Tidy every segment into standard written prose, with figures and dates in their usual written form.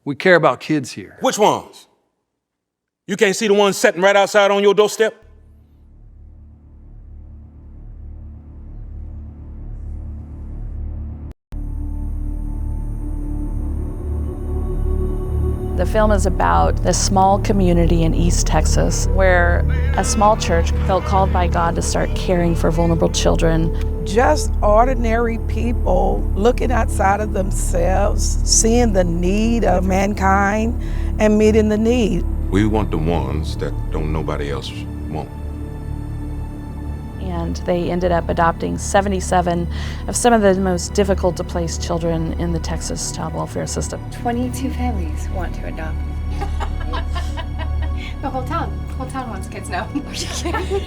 We care about kids here. Which ones? You can't see the ones sitting right outside on your doorstep? The film is about this small community in East Texas where a small church felt called by God to start caring for vulnerable children. Just ordinary people looking outside of themselves, seeing the need of mankind and meeting the need. We want the ones that don't nobody else want. And they ended up adopting 77 of some of the most difficult to place children in the Texas child welfare system. 22 families want to adopt. The whole town wants kids now.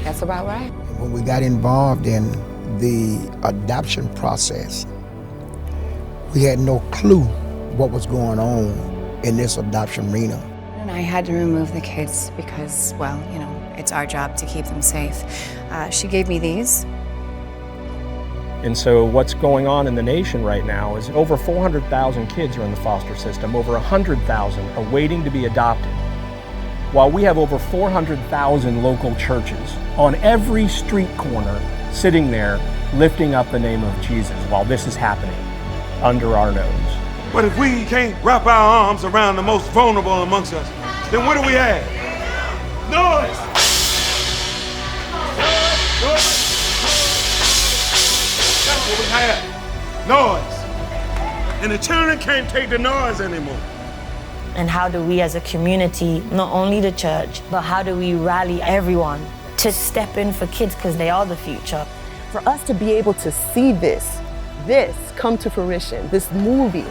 That's about right. When we got involved in the adoption process, we had no clue what was going on in this adoption arena. And I had to remove the kids because, well, you know, it's our job to keep them safe. She gave me these. And so what's going on in the nation right now is over 400,000 kids are in the foster system. Over 100,000 are waiting to be adopted. While we have over 400,000 local churches on every street corner sitting there lifting up the name of Jesus while this is happening under our nose. But if we can't wrap our arms around the most vulnerable amongst us, then what do we have? Noise! That's what we have. Noise. And the children can't take the noise anymore. And how do we as a community, not only the church, but how do we rally everyone to step in for kids because they are the future? For us to be able to see this come to fruition, this movie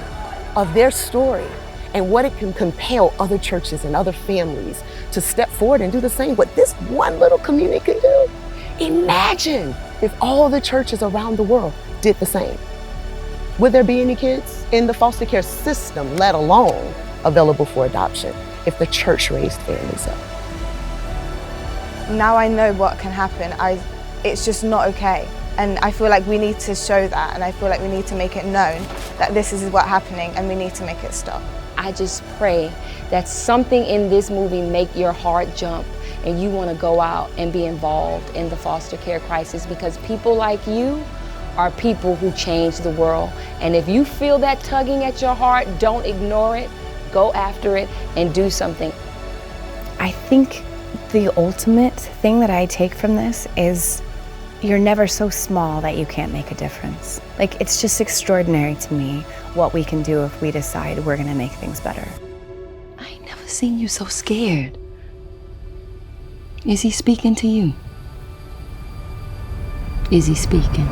of their story and what it can compel other churches and other families to step forward and do the same, what this one little community can do. Imagine if all the churches around the world did the same. Would there be any kids in the foster care system, let alone available for adoption, if the church raised families up? Now I know what can happen. It's just not okay. And I feel like we need to show that, and I feel like we need to make it known that this is what's happening and we need to make it stop. I just pray that something in this movie make your heart jump and you want to go out and be involved in the foster care crisis, because people like you are people who change the world. And if you feel that tugging at your heart, don't ignore it, go after it and do something. I think the ultimate thing that I take from this is you're never so small that you can't make a difference. Like, it's just extraordinary to me what we can do if we decide we're gonna make things better. I ain't never seen you so scared. Is he speaking to you? Is he speaking?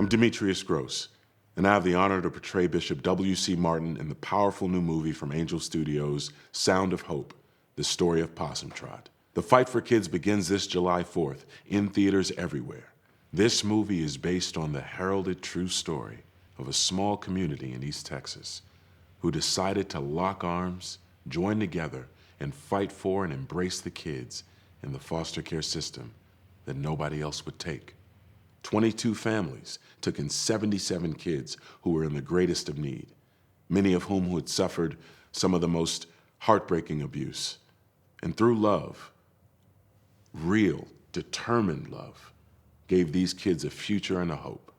Demetrius Gross, and I have the honor to portray Bishop W.C. Martin in the powerful new movie from Angel Studios, Sound of Hope, The Story of Possum Trot. The fight for kids begins this July 4th in theaters everywhere. This movie is based on the heralded true story of a small community in East Texas who decided to lock arms, join together, and fight for and embrace the kids in the foster care system that nobody else would take. 22 families took in 77 kids who were in the greatest of need, many of whom had suffered some of the most heartbreaking abuse. And through love, real, determined love, gave these kids a future and a hope.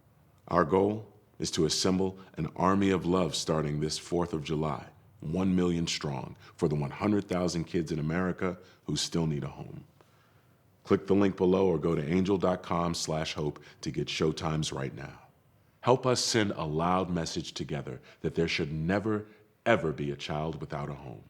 Our goal is to assemble an army of love starting this 4th of July, 1 million strong, for the 100,000 kids in America who still need a home. Click the link below or go to angel.com/hope to get showtimes right now. Help us send a loud message together that there should never, ever be a child without a home.